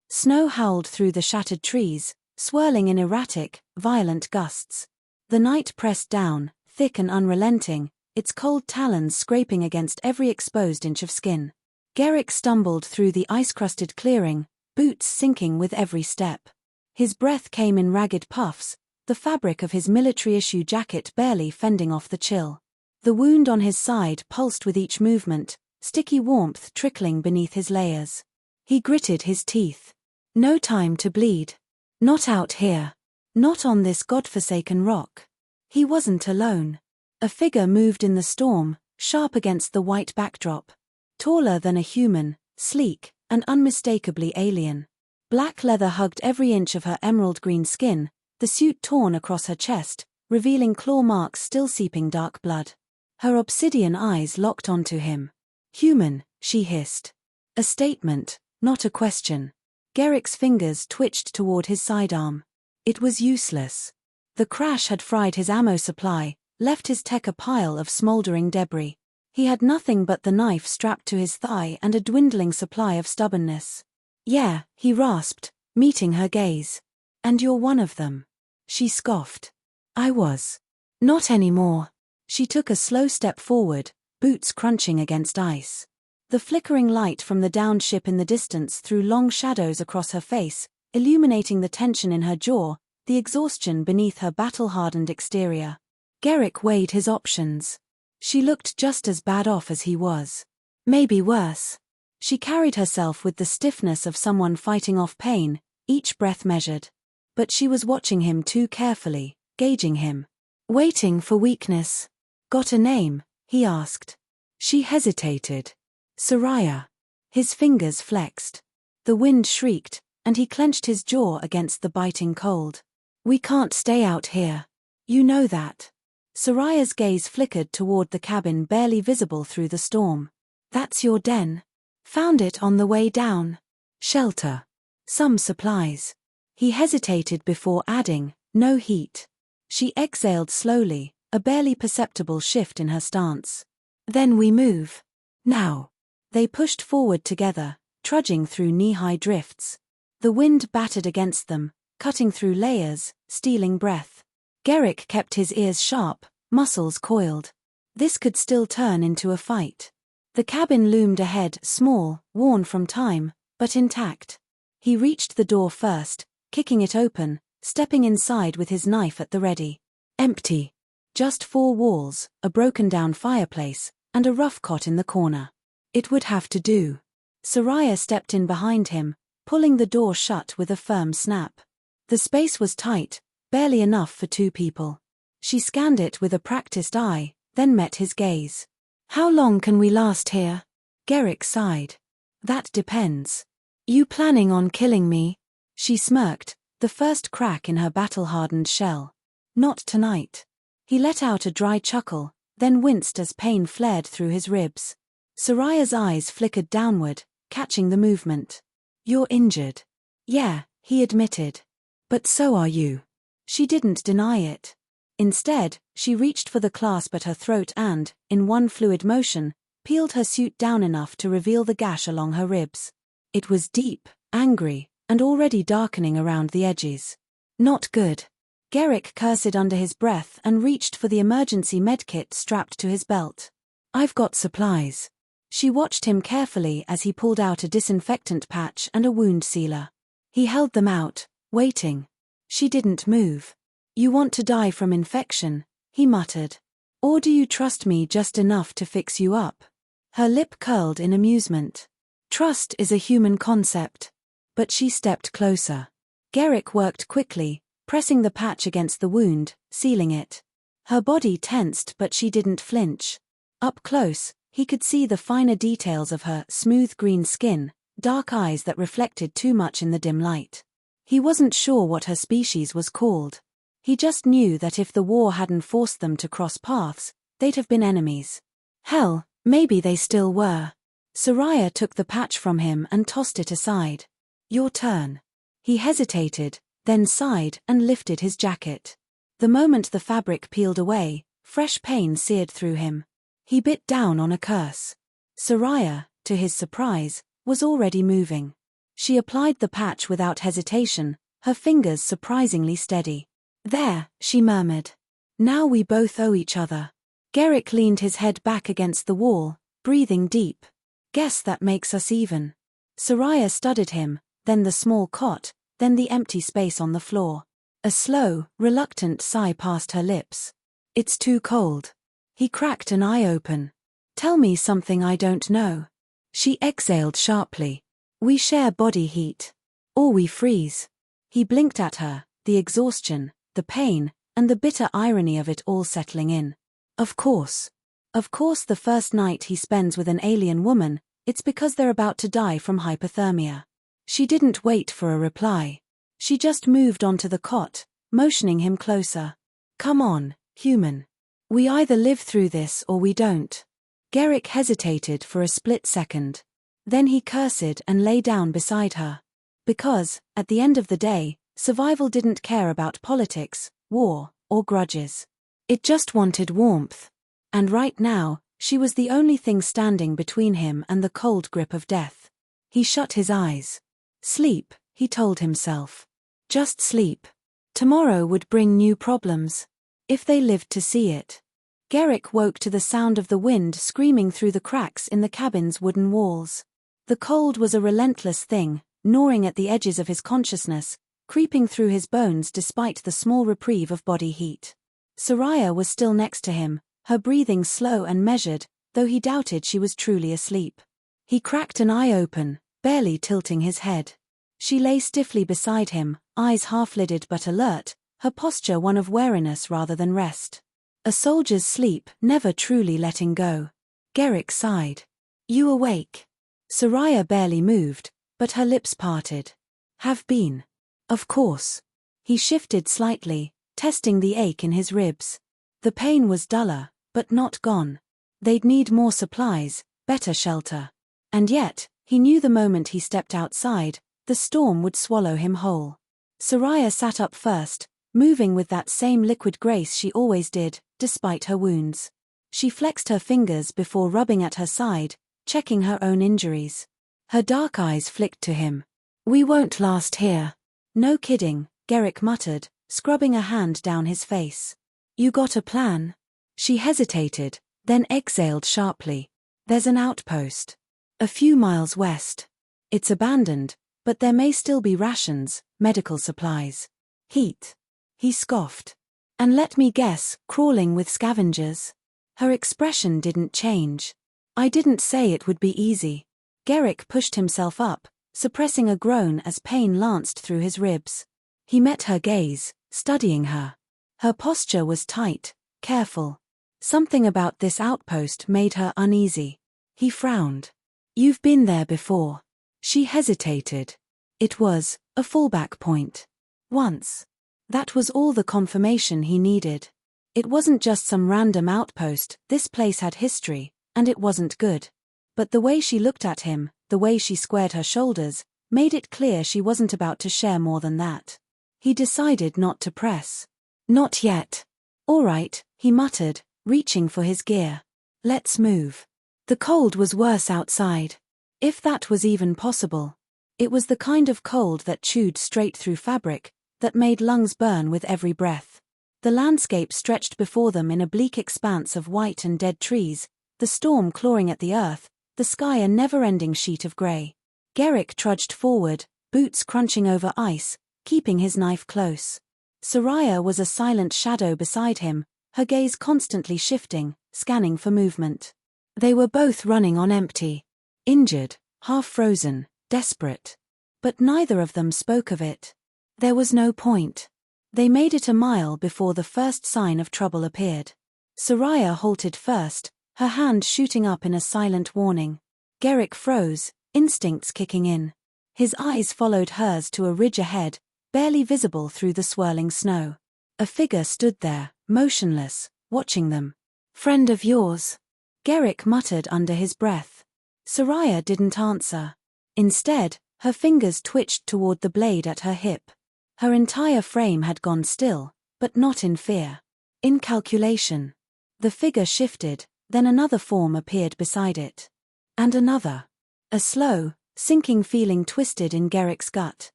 Snow howled through the shattered trees, swirling in erratic, violent gusts. The night pressed down, thick and unrelenting, its cold talons scraping against every exposed inch of skin. Garrick stumbled through the ice-crusted clearing, boots sinking with every step. His breath came in ragged puffs, the fabric of his military-issue jacket barely fending off the chill. The wound on his side pulsed with each movement, sticky warmth trickling beneath his layers. He gritted his teeth. No time to bleed. Not out here. Not on this godforsaken rock. He wasn't alone. A figure moved in the storm, sharp against the white backdrop. Taller than a human, sleek, and unmistakably alien. Black leather hugged every inch of her emerald-green skin, the suit torn across her chest, revealing claw marks still seeping dark blood. Her obsidian eyes locked onto him. "Human," she hissed. A statement, not a question. Garrick's fingers twitched toward his sidearm. It was useless. The crash had fried his ammo supply, left his tech a pile of smoldering debris. He had nothing but the knife strapped to his thigh and a dwindling supply of stubbornness. "Yeah," he rasped, meeting her gaze. "And you're one of them." She scoffed. "I was. Not anymore." She took a slow step forward, boots crunching against ice. The flickering light from the downed ship in the distance threw long shadows across her face, illuminating the tension in her jaw, the exhaustion beneath her battle-hardened exterior. Garrick weighed his options. She looked just as bad off as he was. Maybe worse. She carried herself with the stiffness of someone fighting off pain, each breath measured. But she was watching him too carefully, gauging him. Waiting for weakness. "Got a name?" he asked. She hesitated. "Soraya." His fingers flexed. The wind shrieked, and he clenched his jaw against the biting cold. "We can't stay out here. You know that." Soraya's gaze flickered toward the cabin barely visible through the storm. "That's your den. Found it on the way down. Shelter. Some supplies." He hesitated before adding, "No heat." She exhaled slowly, a barely perceptible shift in her stance. "Then we move. Now." They pushed forward together, trudging through knee-high drifts. The wind battered against them, cutting through layers, stealing breath. Garrick kept his ears sharp, muscles coiled. This could still turn into a fight. The cabin loomed ahead, small, worn from time, but intact. He reached the door first, kicking it open, stepping inside with his knife at the ready. Empty. Just 4 walls, a broken-down fireplace, and a rough cot in the corner. It would have to do. Soraya stepped in behind him, pulling the door shut with a firm snap. The space was tight, barely enough for 2 people. She scanned it with a practiced eye, then met his gaze. "How long can we last here?" Garrick sighed. "That depends. You planning on killing me?" She smirked, the first crack in her battle-hardened shell. "Not tonight." He let out a dry chuckle, then winced as pain flared through his ribs. Soraya's eyes flickered downward, catching the movement. "You're injured." "Yeah," he admitted. "But so are you." She didn't deny it. Instead, she reached for the clasp at her throat and, in one fluid motion, peeled her suit down enough to reveal the gash along her ribs. It was deep, angry, and already darkening around the edges. "Not good." Garrick cursed under his breath and reached for the emergency medkit strapped to his belt. "I've got supplies." She watched him carefully as he pulled out a disinfectant patch and a wound sealer. He held them out, waiting. She didn't move. "You want to die from infection," he muttered. "Or do you trust me just enough to fix you up?" Her lip curled in amusement. Trust is a human concept. But she stepped closer. Garrick worked quickly, pressing the patch against the wound, sealing it. Her body tensed but she didn't flinch. Up close, he could see the finer details of her smooth green skin, dark eyes that reflected too much in the dim light. He wasn't sure what her species was called. He just knew that if the war hadn't forced them to cross paths, they'd have been enemies. Hell, maybe they still were. Soraya took the patch from him and tossed it aside. "Your turn." He hesitated, then sighed and lifted his jacket. The moment the fabric peeled away, fresh pain seared through him. He bit down on a curse. Soraya, to his surprise, was already moving. She applied the patch without hesitation, her fingers surprisingly steady. "There," she murmured. "Now we both owe each other." Garrick leaned his head back against the wall, breathing deep. "Guess that makes us even." Soraya studied him, then the small cot, then the empty space on the floor. A slow, reluctant sigh passed her lips. "It's too cold." He cracked an eye open. "Tell me something I don't know." She exhaled sharply. "We share body heat. Or we freeze." He blinked at her, the exhaustion, the pain, and the bitter irony of it all settling in. Of course. Of course the first night he spends with an alien woman, it's because they're about to die from hypothermia. She didn't wait for a reply. She just moved onto the cot, motioning him closer. "Come on, human. We either live through this or we don't." Garrick hesitated for a split second. Then he cursed and lay down beside her. Because, at the end of the day, survival didn't care about politics, war, or grudges. It just wanted warmth. And right now, she was the only thing standing between him and the cold grip of death. He shut his eyes. Sleep, he told himself. Just sleep. Tomorrow would bring new problems. If they lived to see it. Garrick woke to the sound of the wind screaming through the cracks in the cabin's wooden walls. The cold was a relentless thing, gnawing at the edges of his consciousness, creeping through his bones despite the small reprieve of body heat. Soraya was still next to him, her breathing slow and measured, though he doubted she was truly asleep. He cracked an eye open, barely tilting his head. She lay stiffly beside him, eyes half-lidded but alert, her posture one of wariness rather than rest. A soldier's sleep, never truly letting go. Garrick sighed. "You awake?" Soraya barely moved, but her lips parted. "Have been." "Of course." He shifted slightly, testing the ache in his ribs. The pain was duller, but not gone. They'd need more supplies, better shelter. And yet, he knew the moment he stepped outside, the storm would swallow him whole. Soraya sat up first, moving with that same liquid grace she always did, despite her wounds. She flexed her fingers before rubbing at her side, checking her own injuries. Her dark eyes flicked to him. "We won't last here." "No kidding," Garrick muttered, scrubbing a hand down his face. "You got a plan?" She hesitated, then exhaled sharply. "There's an outpost. A few miles west. It's abandoned, but there may still be rations, medical supplies. Heat." He scoffed. "And let me guess, crawling with scavengers?" Her expression didn't change. "I didn't say it would be easy." Garrick pushed himself up, suppressing a groan as pain lanced through his ribs. He met her gaze, studying her. Her posture was tight, careful. Something about this outpost made her uneasy. He frowned. "You've been there before." She hesitated. "It was a fallback point. Once." That was all the confirmation he needed. It wasn't just some random outpost, this place had history, and it wasn't good. But the way she looked at him, the way she squared her shoulders, made it clear she wasn't about to share more than that. He decided not to press. "Not yet." "All right," he muttered, reaching for his gear. "Let's move." The cold was worse outside. If that was even possible. It was the kind of cold that chewed straight through fabric, that made lungs burn with every breath. The landscape stretched before them in a bleak expanse of white and dead trees, the storm clawing at the earth, the sky a never-ending sheet of grey. Garrick trudged forward, boots crunching over ice, keeping his knife close. Soraya was a silent shadow beside him, her gaze constantly shifting, scanning for movement. They were both running on empty. Injured, half-frozen, desperate. But neither of them spoke of it. There was no point. They made it a mile before the first sign of trouble appeared. Soraya halted first, her hand shooting up in a silent warning. Garrick froze, instincts kicking in. His eyes followed hers to a ridge ahead, barely visible through the swirling snow. A figure stood there, motionless, watching them. "Friend of yours?" Garrick muttered under his breath. Soraya didn't answer. Instead, her fingers twitched toward the blade at her hip. Her entire frame had gone still, but not in fear. In calculation. The figure shifted, then another form appeared beside it. And another. A slow, sinking feeling twisted in Garrick's gut.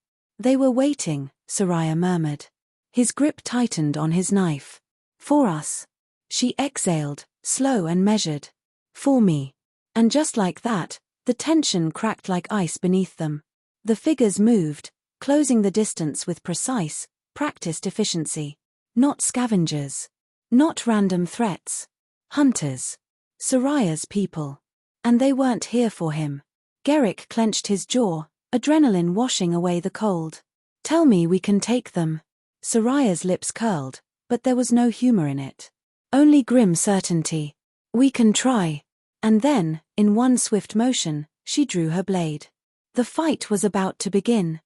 They were waiting, Soraya murmured. His grip tightened on his knife. For us. She exhaled, slow and measured. For me. And just like that, the tension cracked like ice beneath them. The figures moved, closing the distance with precise, practiced efficiency. Not scavengers. Not random threats. Hunters. Soraya's people. And they weren't here for him. Garrick clenched his jaw, adrenaline washing away the cold. Tell me we can take them. Soraya's lips curled, but there was no humor in it. Only grim certainty. We can try. And then, in one swift motion, she drew her blade. The fight was about to begin.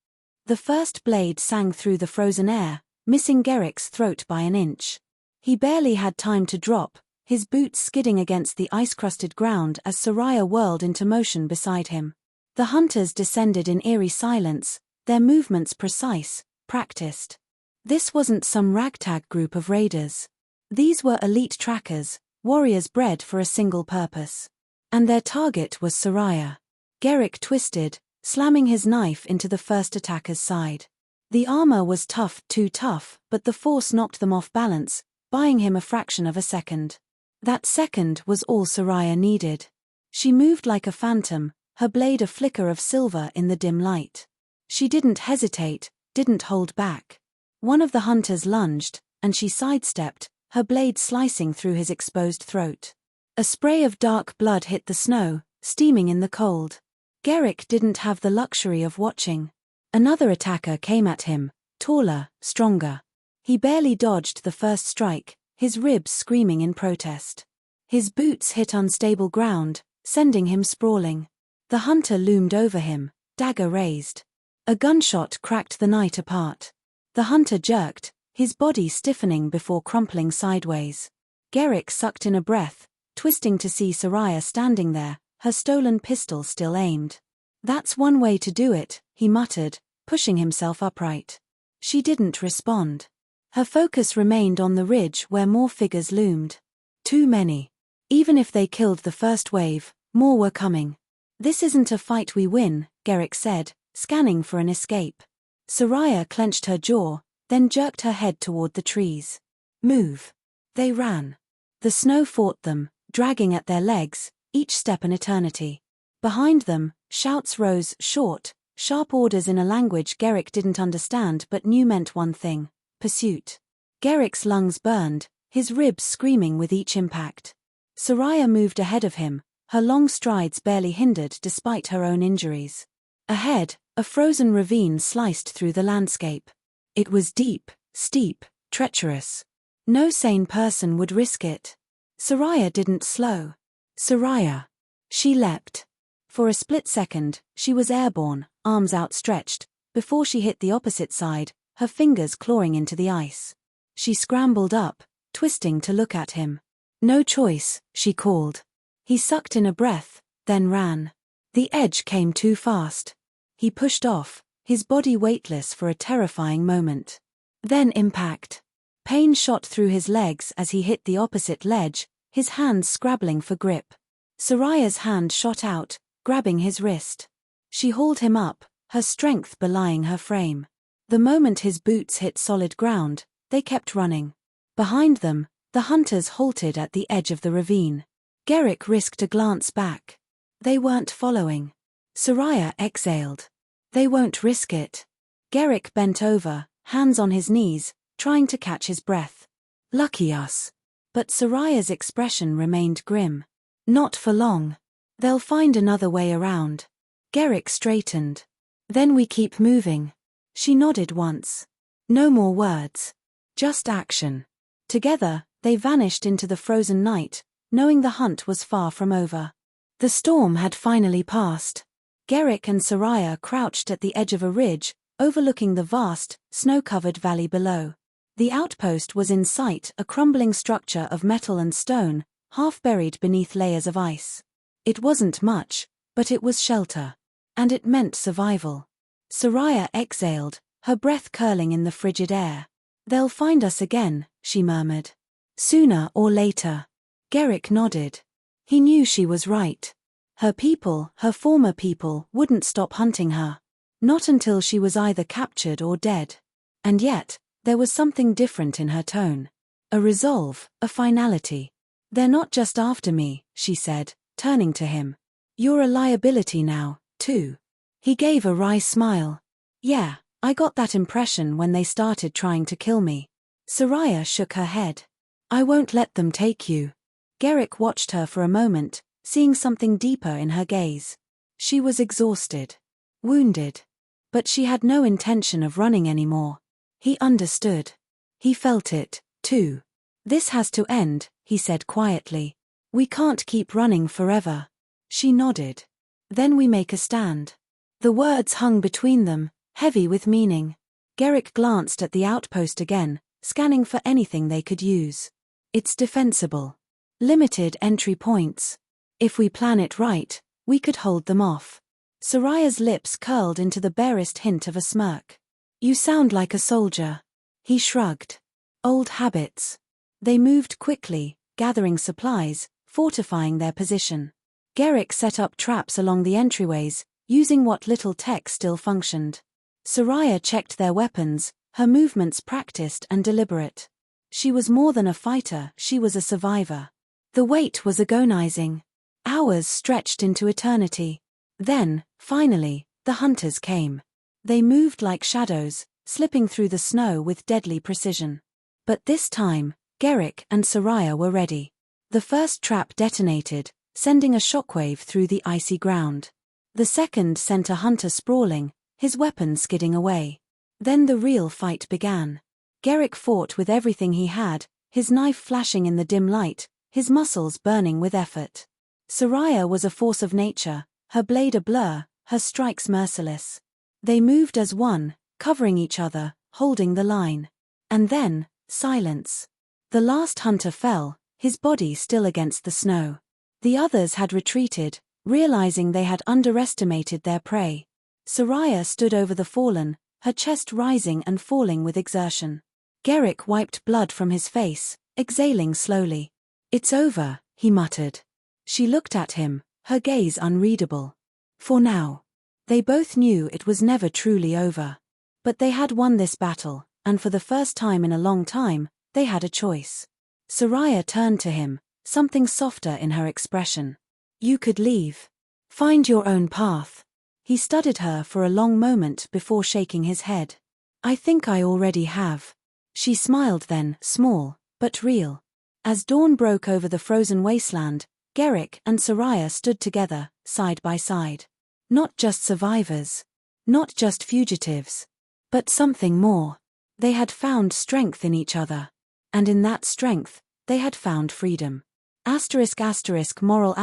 The first blade sang through the frozen air, missing Garrick's throat by an inch. He barely had time to drop, his boots skidding against the ice-crusted ground as Soraya whirled into motion beside him. The hunters descended in eerie silence, their movements precise, practiced. This wasn't some ragtag group of raiders. These were elite trackers, warriors bred for a single purpose. And their target was Soraya. Garrick twisted, slamming his knife into the first attacker's side. The armor was tough, too tough, but the force knocked them off balance, buying him a fraction of a second. That second was all Soraya needed. She moved like a phantom, her blade a flicker of silver in the dim light. She didn't hesitate, didn't hold back. One of the hunters lunged, and she sidestepped, her blade slicing through his exposed throat. A spray of dark blood hit the snow, steaming in the cold. Garrick didn't have the luxury of watching. Another attacker came at him, taller, stronger. He barely dodged the first strike, his ribs screaming in protest. His boots hit unstable ground, sending him sprawling. The hunter loomed over him, dagger raised. A gunshot cracked the night apart. The hunter jerked, his body stiffening before crumpling sideways. Garrick sucked in a breath, twisting to see Soraya standing there, her stolen pistol still aimed. That's one way to do it, he muttered, pushing himself upright. She didn't respond. Her focus remained on the ridge where more figures loomed. Too many. Even if they killed the first wave, more were coming. This isn't a fight we win, Garrick said, scanning for an escape. Soraya clenched her jaw, then jerked her head toward the trees. Move. They ran. The snow fought them, dragging at their legs, each step an eternity. Behind them, shouts rose, short, sharp orders in a language Garrick didn't understand but knew meant one thing: pursuit. Garrick's lungs burned, his ribs screaming with each impact. Soraya moved ahead of him, her long strides barely hindered despite her own injuries. Ahead, a frozen ravine sliced through the landscape. It was deep, steep, treacherous. No sane person would risk it. Soraya didn't slow. Soraya. She leapt. For a split second, she was airborne, arms outstretched, before she hit the opposite side, her fingers clawing into the ice. She scrambled up, twisting to look at him. No choice, she called. He sucked in a breath, then ran. The edge came too fast. He pushed off, his body weightless for a terrifying moment. Then impact. Pain shot through his legs as he hit the opposite ledge, his hands scrabbling for grip. Soraya's hand shot out, grabbing his wrist. She hauled him up, her strength belying her frame. The moment his boots hit solid ground, they kept running. Behind them, the hunters halted at the edge of the ravine. Garrick risked a glance back. They weren't following. Soraya exhaled. They won't risk it. Garrick bent over, hands on his knees, trying to catch his breath. Lucky us. But Soraya's expression remained grim. Not for long. They'll find another way around. Garrick straightened. Then we keep moving. She nodded once. No more words. Just action. Together, they vanished into the frozen night, knowing the hunt was far from over. The storm had finally passed. Garrick and Soraya crouched at the edge of a ridge, overlooking the vast, snow-covered valley below. The outpost was in sight, a crumbling structure of metal and stone, half buried beneath layers of ice. It wasn't much, but it was shelter. And it meant survival. Soraya exhaled, her breath curling in the frigid air. They'll find us again, she murmured. Sooner or later. Garrick nodded. He knew she was right. Her people, her former people, wouldn't stop hunting her. Not until she was either captured or dead. And yet, there was something different in her tone. A resolve, a finality. "They're not just after me," she said, turning to him. "You're a liability now, too." He gave a wry smile. "Yeah, I got that impression when they started trying to kill me." Soraya shook her head. "I won't let them take you." Garrick watched her for a moment, seeing something deeper in her gaze. She was exhausted. Wounded. But she had no intention of running anymore. He understood. He felt it, too. "This has to end," he said quietly. "We can't keep running forever." She nodded. "Then we make a stand." The words hung between them, heavy with meaning. Garrick glanced at the outpost again, scanning for anything they could use. "It's defensible. Limited entry points. If we plan it right, we could hold them off." Soraya's lips curled into the barest hint of a smirk. "You sound like a soldier." He shrugged. "Old habits." They moved quickly, gathering supplies, fortifying their position. Garrick set up traps along the entryways, using what little tech still functioned. Soraya checked their weapons, her movements practiced and deliberate. She was more than a fighter, she was a survivor. The wait was agonizing. Hours stretched into eternity. Then, finally, the hunters came. They moved like shadows, slipping through the snow with deadly precision. But this time, Garrick and Soraya were ready. The first trap detonated, sending a shockwave through the icy ground. The second sent a hunter sprawling, his weapon skidding away. Then the real fight began. Garrick fought with everything he had, his knife flashing in the dim light, his muscles burning with effort. Soraya was a force of nature, her blade a blur, her strikes merciless. They moved as one, covering each other, holding the line. And then, silence. The last hunter fell, his body still against the snow. The others had retreated, realizing they had underestimated their prey. Soraya stood over the fallen, her chest rising and falling with exertion. Garrick wiped blood from his face, exhaling slowly. "It's over," he muttered. She looked at him, her gaze unreadable. For now. They both knew it was never truly over. But they had won this battle, and for the first time in a long time, they had a choice. Soraya turned to him, something softer in her expression. "You could leave. Find your own path." He studied her for a long moment before shaking his head. "I think I already have." She smiled then, small, but real. As dawn broke over the frozen wasteland, Garrick and Soraya stood together, side by side. Not just survivors. Not just fugitives. But something more. They had found strength in each other. And in that strength, they had found freedom. Moral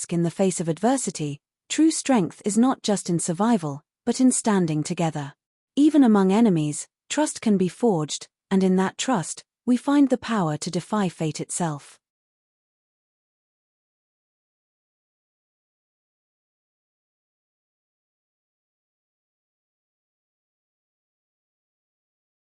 in the face of adversity, true strength is not just in survival, but in standing together. Even among enemies, trust can be forged, and in that trust, we find the power to defy fate itself.